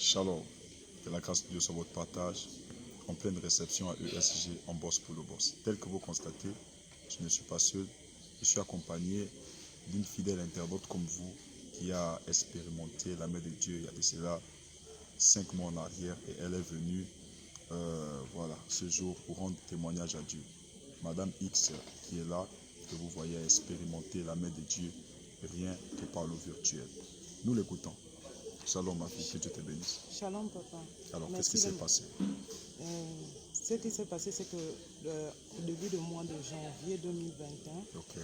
Shalom, que la grâce de Dieu soit votre partage, en pleine réception à ESG en boss pour le boss. Tel que vous constatez, je ne suis pas seul, je suis accompagné d'une fidèle internaute comme vous qui a expérimenté la main de Dieu il y a de cela 5 mois en arrière et elle est venue ce jour pour rendre témoignage à Dieu. Madame X qui est là, que vous voyez expérimenter la main de Dieu rien que par le virtuel. Nous l'écoutons. Shalom ma fille, que Dieu te bénisse. Shalom papa. Alors qu'est-ce qui s'est passé? Ce qui s'est passé, c'est que au début du mois de janvier 2021, Ok,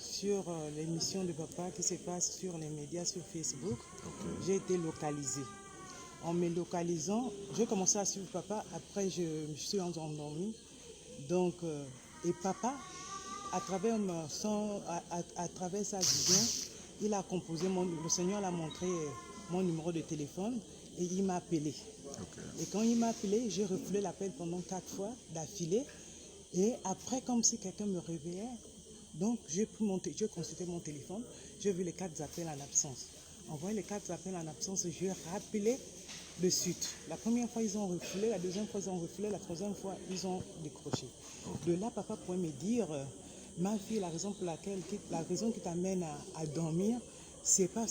sur l'émission de papa qui se passe sur les médias, sur Facebook, ok, j'ai été localisée. En me localisant, j'ai commencé à suivre papa, après je me suis endormie. Donc, et papa, à travers sa vision, il a composé, le Seigneur l'a montré mon numéro de téléphone et il m'a appelé. ok. Et quand il m'a appelé, j'ai refusé l'appel pendant 4 fois d'affilée. Et après, comme si quelqu'un me réveillait, donc j'ai consulté mon téléphone, j'ai vu les 4 appels en absence. En voyant les 4 appels en absence, j'ai rappelé de suite. La première fois, ils ont refusé, la deuxième fois, ils ont refusé, la troisième fois, ils ont décroché. De là, papa pourrait me dire, ma fille, la raison qui t'amène à dormir, c'est pas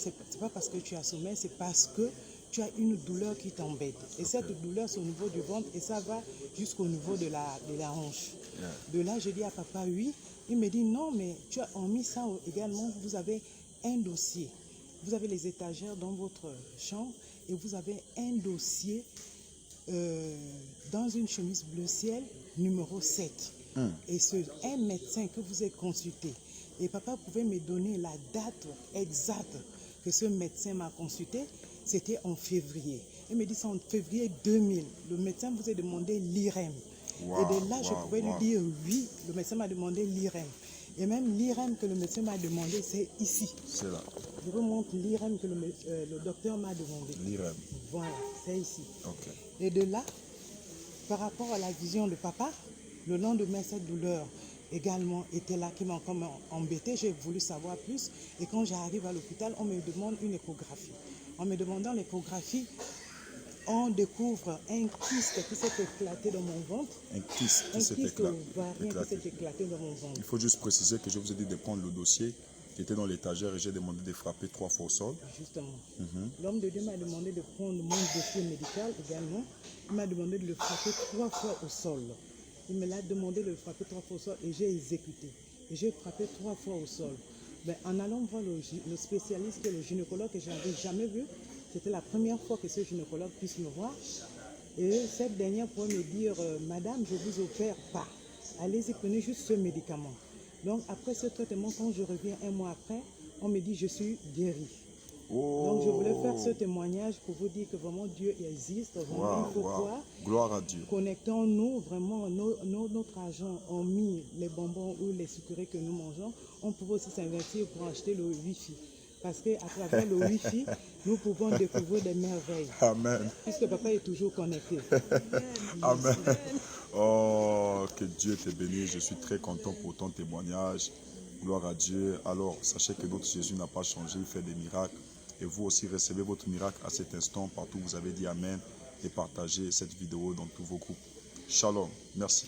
parce que tu as sommeil, c'est parce que tu as une douleur qui t'embête. Et cette douleur, c'est au niveau du ventre et ça va jusqu'au niveau de la hanche. Yeah. De là, je dis à papa, oui. Il me dit, non, mais tu as omis ça également. Vous avez un dossier. Vous avez les étagères dans votre chambre et vous avez un dossier dans une chemise bleu ciel, numéro 7. Et c'est un médecin que vous avez consulté. Et papa pouvait me donner la date exacte que ce médecin m'a consulté. C'était en février. Il me dit c'est en février 2000. Le médecin vous a demandé l'IREM. Wow, et de là, je pouvais lui dire oui. Le médecin m'a demandé l'IREM. Et même l'IREM que le médecin m'a demandé, c'est ici. C'est là. Je vous montre l'IREM que le docteur m'a demandé. L'IREM. Voilà, c'est ici. Ok. Et de là, par rapport à la vision de papa, le lendemain, cette douleur également était là, qui m'a encore embêté. J'ai voulu savoir plus. Et quand j'arrive à l'hôpital, on me demande une échographie. En me demandant l'échographie, on découvre un kyste qui s'est éclaté dans mon ventre. Un kyste qui s'est ovarien qui s'est éclaté dans mon ventre. Il faut juste préciser que je vous ai dit de prendre le dossier qui était dans l'étagère et j'ai demandé de frapper 3 fois au sol. Justement. L'homme de Dieu m'a demandé de prendre mon dossier médical également. Il m'a demandé de le frapper 3 fois au sol. Il me l'a demandé de le frapper 3 fois au sol et j'ai exécuté. Et j'ai frappé 3 fois au sol. Mais en allant voir le spécialiste, qui est le gynécologue que je n'avais jamais vu, c'était la première fois que ce gynécologue puisse me voir. Et cette dernière pourrait me dire, madame, je ne vous opère pas. Allez-y, prenez juste ce médicament. Donc après ce traitement, quand je reviens un mois après, on me dit, je suis guérie. Donc je voulais faire ce témoignage pour vous dire que vraiment Dieu existe, vraiment il faut croire. Gloire à Dieu. Connectons-nous vraiment, notre argent, on mis les bonbons ou les sucreries que nous mangeons, on pouvait aussi s'investir pour acheter le Wi-Fi. Parce qu'à travers le Wi-Fi, nous pouvons découvrir des merveilles. Amen. Puisque papa est toujours connecté. Amen. Oh, que Dieu te bénisse. Je suis très content pour ton témoignage. Gloire à Dieu. Alors, sachez que notre Jésus n'a pas changé, il fait des miracles. Et vous aussi, recevez votre miracle à cet instant. Partout où vous avez dit Amen et partagez cette vidéo dans tous vos groupes. Shalom. Merci.